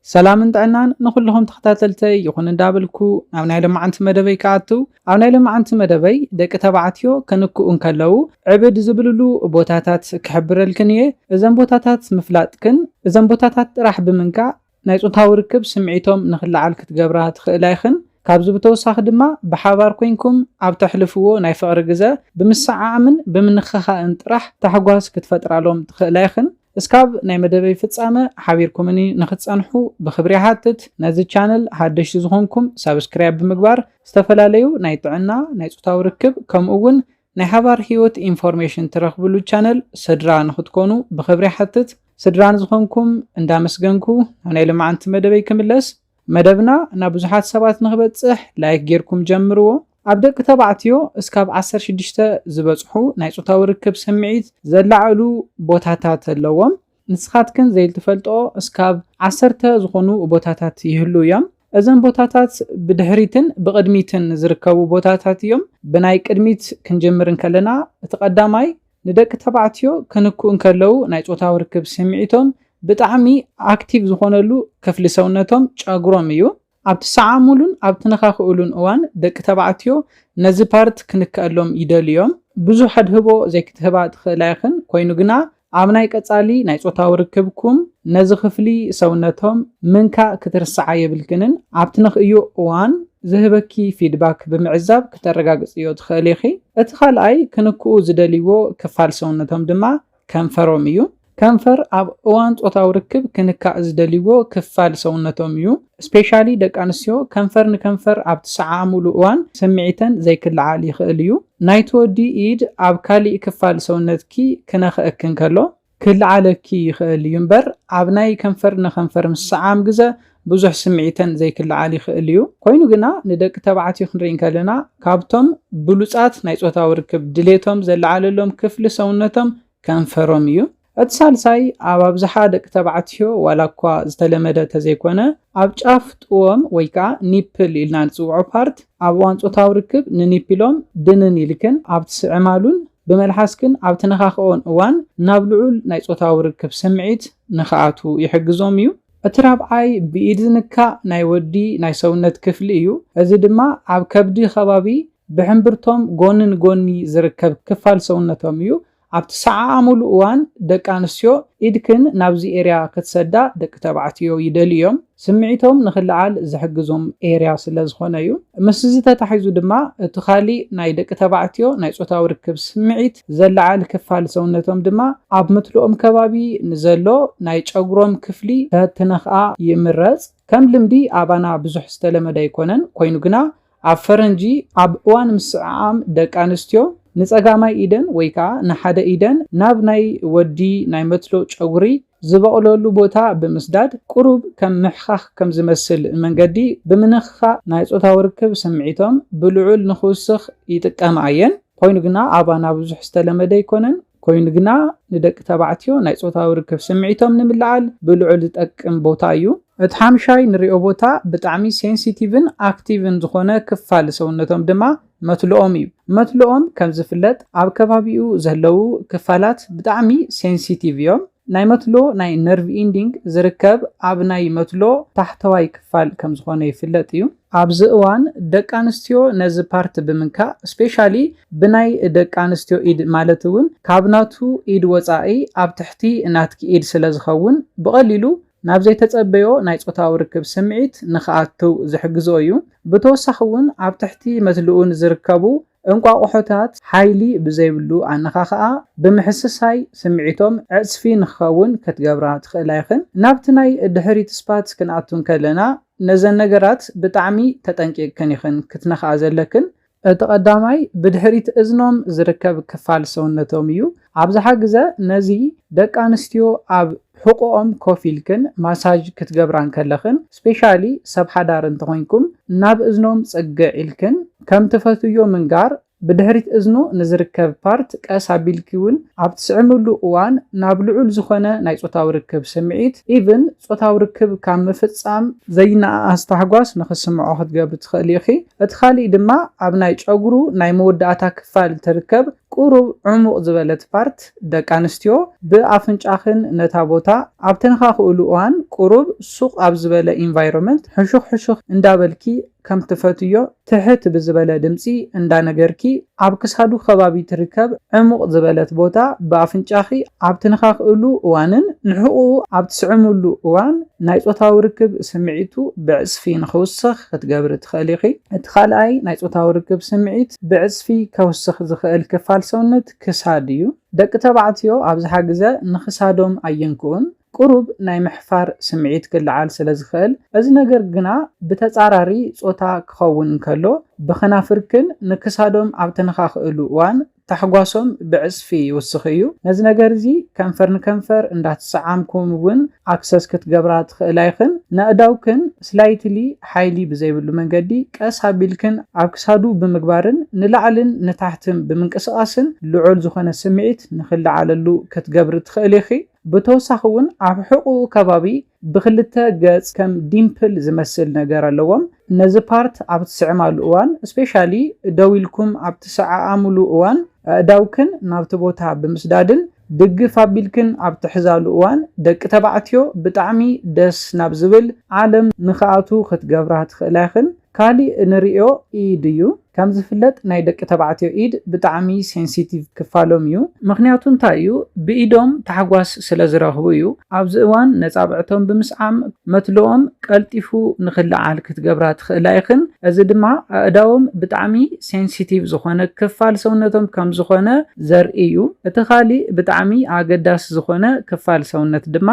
سلام انتعنان نخلهم تختاتلتي يخون اندابلكو او نايلم معنت مدبي كاتو او نايلم معنت مدبي ديك تبعتيو كنكو انكالو عبد زبللو بوتاتات كحبرلكنيه ازن بوتاتات مفلاتكن ازن بوتاتات راح بمنكا نايصو تاوركب سمعيتهم نخلعال كتقبرها تخلايخن كابزو بتوساخ دما بحابار كوينكم عب تحلفوو ناي فقر غزا بمسعامن بمنخخا انطرح تحጓስ ክትፈጥራሎም ትኽእላይኽን እስካብ ናይ መደበይ ፍጻመ ሓቢርኩምኒ ንኽትጸንሑ ብኽብሪ ሓትት ነዚ ቻነል ሓደሽቲ ዝኾንኩም ሳብስክራይብ ብምግባር ዝተፈላለዩ ናይ ጥዕና ናይ ጾታዊ ርክብ ከምኡውን ናይ ሓባር ህይወት ኢንፎርሜሽን ትረኽብሉ ቻነል ስድራ ንኽትኮኑ ብኽብሪ ሓትት ስድራን ዝኾንኩም እንዳመስገንኩ ናይ ልምዓንቲ መደበይ ክምለስ መደብና ናብ ብዙሓት ሰባት ንኽበጽሕ ላይክ ጌርኩም ጀምርዎ ኣብ ደቂ ተባዕትዮ እስካብ 16 ዝበጽሑ ናይ ጾታዊ ርክብ ስምዒት ዘላዓሉ ቦታታት ኣለዎም ንስኻትክን ዘይትፈልጦ እስካብ 10 ዝኾኑ ቦታታት ይህሉ እዮም እዘን ቦታታት ብድሕሪትን ብቅድሚትን ዝርከቡ ቦታታት እዮም ብናይ ቅድሚት ክንጀምርን ከለና እቲ ቀዳማይ ንደቂ ተባዕትዮ ክንኩን ከለው ናይ ጾታዊ ርክብ ስምዒቶም ብጣዕሚ አክቲቭ ዝኾነሉ ክፍሊ ሰውነቶም ጨጉሮም እዩ ኣብቲ ሰዓሙሉን ኣብቲ ነኻኽኡሉን እዋን ደቂ ተባዕትዮ ነዚ ፓርት ክንከአሎም ይደልዮም ብዙሕ ሕድህቦ ዘይክትህባ ትኽእላይኽን ኮይኑ ግና ኣብ ናይ ቀጻሊ ናይ ጾታዊ ርክብኩም ነዚ ክፍሊ ሰውነቶም ምንካ ክትርስዓ የብልክንን ኣብቲ ነኽእዩ እዋን ዝህበኪ ፊድባክ ብምዕዛብ ክተረጋግጽዮ ትኽእል ኢኺ እቲ ካልኣይ ክንክኡ ዝደልይዎ ክፋል ሰውነቶም ድማ ከንፈሮም እዩ ከንፈር ኣብ እዋን ጾታዊ ርክብ ክንካእ ዝደልይዎ ክፋል ሰውነቶም እዩ ስፔሻሊ ደቂ ኣንስትዮ ከንፈር ንከንፈር ኣብ ትሰዓሙሉ እዋን ስምዒተን ዘይክልዓል ይኽእል እዩ ናይ ትወዲ ኢድ ኣብ ካሊእ ክፋል ሰውነትኪ ክነኽአክን ከሎ ክልዓለኪ ይኽእል እዩ እምበር ኣብ ናይ ከንፈር ንከንፈር ምስዓም ግዜ ብዙሕ ስምዒተን ዘይክልዓል ይኽእል እዩ ኮይኑ ግና ንደቂ ተባዕትዮ ክንሪኢ ከለና ካብቶም ብሉጻት ናይ ጾታዊ ርክብ ድሌቶም ዘለዓለሎም ክፍሊ ሰውነቶም ከንፈሮም እዩ እቲ ሳልሳይ ኣብ ኣብዝሓ ደቂ ተባዕትዮ ዋላ እኳ ዝተለመደ ተዘይኮነ ኣብ ጫፍ ጥዎም ወይ ከዓ ኒፕል ኢልና ንፅውዖ ፓርት ኣብ እዋን ጾታዊ ርክብ ንኒፕሎም ድንን ይልክን ኣብቲ ስዕማሉን ብመልሓስክን ኣብቲ ነኻኽኦን እዋን ናብ ልዑል ናይ ጾታዊ ርክብ ስምዒት ንኽኣቱ ይሕግዞም እዩ እቲ ራብዓይ ብኢድ ዝንካእ ናይ ወዲ ናይ ሰውነት ክፍሊ እዩ እዚ ድማ ኣብ ከብዲ ከባቢ ብሕምብርቶም ጎንን ጎኒ ዝርከብ ክፋል ሰውነቶም እዩ ኣብቲ ሰዓሙሉ እዋን ደቂ ኣንስትዮ ኢድክን ናብዚ ኤርያ ክትሰዳ ደቂ ተባዕትዮ ይደልዮም ስምዒቶም ንኽልዓል ዝሕግዞም ኤርያ ስለ ዝኾነ እዩ ምስ እዚ ተታሒዙ ድማ እቲ ካሊእ ናይ ደቂ ተባዕትዮ ናይ ጾታዊ ርክብ ስምዒት ዘለዓል ክፋል ሰውነቶም ድማ ኣብ ምትልኦም ከባቢ ንዘሎ ናይ ጨጉሮም ክፍሊ ተትነኽኣ ይምረጽ ከም ልምዲ ኣባና ብዙሕ ዝተለመደ ኣይኮነን ኮይኑ ግና ኣብ ፈረንጂ ኣብ እዋን ምስዓም ደቂ ኣንስትዮ ንጸጋማይ ኢደን ወይ ከዓ ንሓደ ኢደን ናብ ናይ ወዲ ናይ መትሎ ጨጉሪ ዝበቕለሉ ቦታ ብምስዳድ ቁሩብ ከም ምሕኻኽ ከም ዝመስል መንገዲ ብምንኽኻ ናይ ጾታዊ ርክብ ስምዒቶም ብልዑል ንኽውስኽ ይጥቀማ እየን ኮይኑ ግና ኣባና ብዙሕ ዝተለመደ ኣይኮነን ኮይኑ ግና ንደቂ ተባዕትዮ ናይ ጾታዊ ርክብ ስምዒቶም ንምልዓል ብልዑል ዝጠቅም ቦታ እዩ እቲ ሓምሻይ ንሪኦ ቦታ ብጣዕሚ ሴንሲቲቭን ኣክቲቭን ዝኾነ ክፋል ሰውነቶም ድማ መትልኦም እዩ መትልኦም ከም ዝፍለጥ ኣብ ከባቢኡ ዘለው ክፋላት ብጣዕሚ ሴንሲቲቭ እዮም ናይ መትሎ ናይ ነርቭ ኢንዲንግ ዝርከብ ኣብ ናይ መትሎ ታሕተዋይ ክፋል ከም ዝኾነ ይፍለጥ እዩ ኣብዚ እዋን ደቂ ኣንስትዮ ነዚ ፓርት ብምንካእ ስፔሻሊ ብናይ ደቂ ኣንስትዮ ኢድ ማለት እውን ካብ ናቱ ኢድ ወፃኢ ኣብ ትሕቲ ናትኪ ኢድ ስለ ዝኸውን ብቐሊሉ ናብ ዘይተጸበዮ ናይ ጾታዊ ርክብ ስምዒት ንኽኣቱ ዝሕግዞ እዩ ብተወሳኺ እውን ኣብ ትሕቲ መትልኡን ዝርከቡ እንቋቑሖታት ሓይሊ ብዘይብሉ ኣነኻኽኣ ብምሕስሳይ ስምዒቶም ዕፅፊ ንኽኸውን ክትገብራ ትኽእል ኣይኽን ናብቲ ናይ ድሕሪት ስፓት ክንኣቱን ከለና ነዘን ነገራት ብጣዕሚ ተጠንቂቅክን ይኽን ክትነኽኣ ዘለክን እቲ ቀዳማይ ብድሕሪት እዝኖም ዝርከብ ክፋል ሰውነቶም እዩ ኣብዝሓ ግዜ ነዚ ደቂ ኣንስትዮ ኣብ ሕቆኦም ኮፍ ኢልክን ማሳጅ ክትገብራን ከለኽን ስፔሻሊ ሰብ ሓዳር እንተኾንኩም ናብ እዝኖም ጽግዕ ኢልክን ከም ትፈትዮ ምንጋር ብድሕሪት እዝኑ ንዝርከብ ፓርት ቀስ ኣቢልኪ እውን ኣብ ትስዕምሉ እዋን ናብ ልዑል ዝኾነ ናይ ጾታዊ ርክብ ስምዒት ኢቭን ጾታዊ ርክብ ካብ ምፍጻም ዘይነኣኣስ ታሕጓስ ንኽስምዖ ክትገብር ትኽእል ኢኺ እቲ ካሊእ ድማ ኣብ ናይ ጨጉሩ ናይ መወዳእታ ክፋል ትርከብ ቁሩብ ዕሙቕ ዝበለት ፓርት ደቂ ኣንስትዮ ብኣፍንጫኽን ነታ ቦታ ኣብ ተነኻኽእሉ እዋን ቁሩብ ሱቕ ኣብ ዝበለ ኢንቫይሮንመንት ሕሹኽ ሕሹኽ እንዳበልኪ ከም ትፈትዮ ትሕት ብዝበለ ድምፂ እንዳነገርኪ ኣብ ክሳዱ ከባቢ ትርከብ ዕሙቕ ዝበለት ቦታ ብኣፍንጫኺ ኣብ ትነኻኽእሉ እዋንን ንሕቑ ኣብ ትስዕምሉ እዋን ናይ ፆታዊ ርክብ ስምዒቱ ብዕፅፊ ንኽውስኽ ክትገብሪ ትኽእል ኢኺ። እቲ ካልኣይ ናይ ፆታዊ ርክብ ስምዒት ብዕፅፊ ከውስኽ ዝኽእል ክፋል ሰውነት ክሳድ እዩ። ደቂ ተባዕትዮ ኣብዝሓ ግዜ ንክሳዶም ኣየንክኡን ቁሩብ ናይ ምሕፋር ስምዒት ክለዓል ስለ ዝኽእል እዚ ነገር ግና ብተፃራሪ ፆታ ክኸውን እንከሎ ብኸናፍርክን ንክሳዶም ኣብ ተነኻኽእሉ እዋን ተሕጓሶም ብዕፅፊ ይውስኽ እዩ። ነዚ ነገር እዚ ከንፈር ንከንፈር እንዳትሰዓምኩም እውን ኣክሰስ ክትገብራ ትኽእል ኣይኽን። ንኣእዳውክን ስላይትሊ ሓይሊ ብዘይብሉ መንገዲ ቀስ ኣቢልክን ኣብ ክሳዱ ብምግባርን ንላዕልን ንታሕትን ብምንቅስቓስን ልዑል ዝኾነ ስምዒት ንኽለዓለሉ ክትገብሪ ትኽእል ኢኺ። ብተወሳኺ እውን ኣብ ሕቑኡ ከባቢ ብክልተ ገጽ ከም ዲምፕል ዝመስል ነገር ኣለዎም። ነዚ ፓርት ኣብ ትስዕማሉ እዋን ስፔሻሊ ደው ኢልኩም ኣብ ትሰዓዓምሉ እዋን ኣእዳውክን ናብቲ ቦታ ብምስዳድን ድግፍ ኣቢልክን ኣብ ትሕዛሉ እዋን ደቂ ተባዕትዮ ብጣዕሚ ደስ ናብ ዝብል ዓለም ንኽኣቱ ክትገብራ ትኽእል ኣይኽን። ካሊእ ንሪኦ ኢድ እዩ። ከም ዝፍለጥ ናይ ደቂ ተባዕትዮ ኢድ ብጣዕሚ ሴንሲቲቭ ክፋሎም እዩ። ምክንያቱ እንታይ እዩ? ብኢዶም ታሕጓስ ስለ ዝረኽቡ እዩ። ኣብዚ እዋን ነፃብዕቶም ብምስዓም መትልኦም ቀልጢፉ ንኽለዓል ክትገብራ ትኽእል ኣይኽን። እዚ ድማ ኣእዳዎም ብጣዕሚ ሴንሲቲቭ ዝኾነ ክፋል ሰውነቶም ከም ዝኾነ ዘርኢ እዩ። እቲ ካሊእ ብጣዕሚ ኣገዳሲ ዝኾነ ክፋል ሰውነት ድማ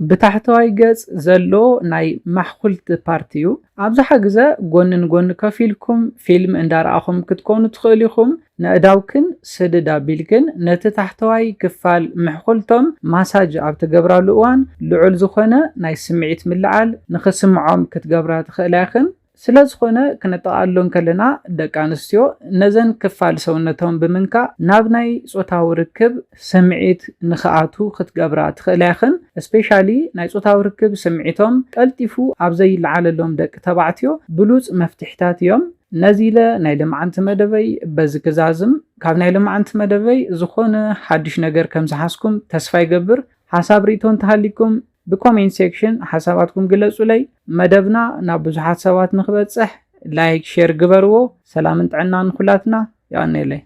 ብታሕተዋይ ገጽ ዘሎ ናይ ማሕኩልቲ ፓርቲ እዩ። ኣብዝሓ ግዜ ጎንን ጎኒ ከፍ ኢልኩም ፊልም እንዳረኣኹም ክትኮኑ ትኽእሉ ኢኹም። ንኣእዳውክን ስድድ ኣቢልክን ነቲ ታሕተዋይ ክፋል ምሕኩልቶም ማሳጅ ኣብ ትገብራሉ እዋን ልዑል ዝኾነ ናይ ስምዒት ምልዓል ንኽስምዖም ክትገብራ ትኽእል ኣይኽን። ስለ ዝኾነ ክነጠቓልሎን ከለና ደቂ ኣንስትዮ ነዘን ክፋል ሰውነቶም ብምንካእ ናብ ናይ ፆታዊ ርክብ ስምዒት ንኽኣቱ ክትገብራ ትኽእል ኣይኽን። ስፔሻሊ ናይ ፆታዊ ርክብ ስምዒቶም ቀልጢፉ ኣብ ዘይለዓለሎም ደቂ ተባዕትዮ ብሉፅ መፍትሕታት እዮም። ነዚ ኢለ ናይ ልምዓንቲ መደበይ በዚ ክዛዝም ካብ ናይ ልምዓንቲ መደበይ ዝኾነ ሓድሽ ነገር ከም ዝሓስኩም ተስፋ ይገብር። ሓሳብ ሪእቶ እንተሃሊኩም ብኮሜንት ሴክሽን ሓሳባትኩም ግለጹለይ። መደብና ናብ ብዙሓት ሰባት ንክበፅሕ ላይክ ሼር ግበርዎ። ሰላምን ጥዕናን ኩላትና ይቀኒለይ።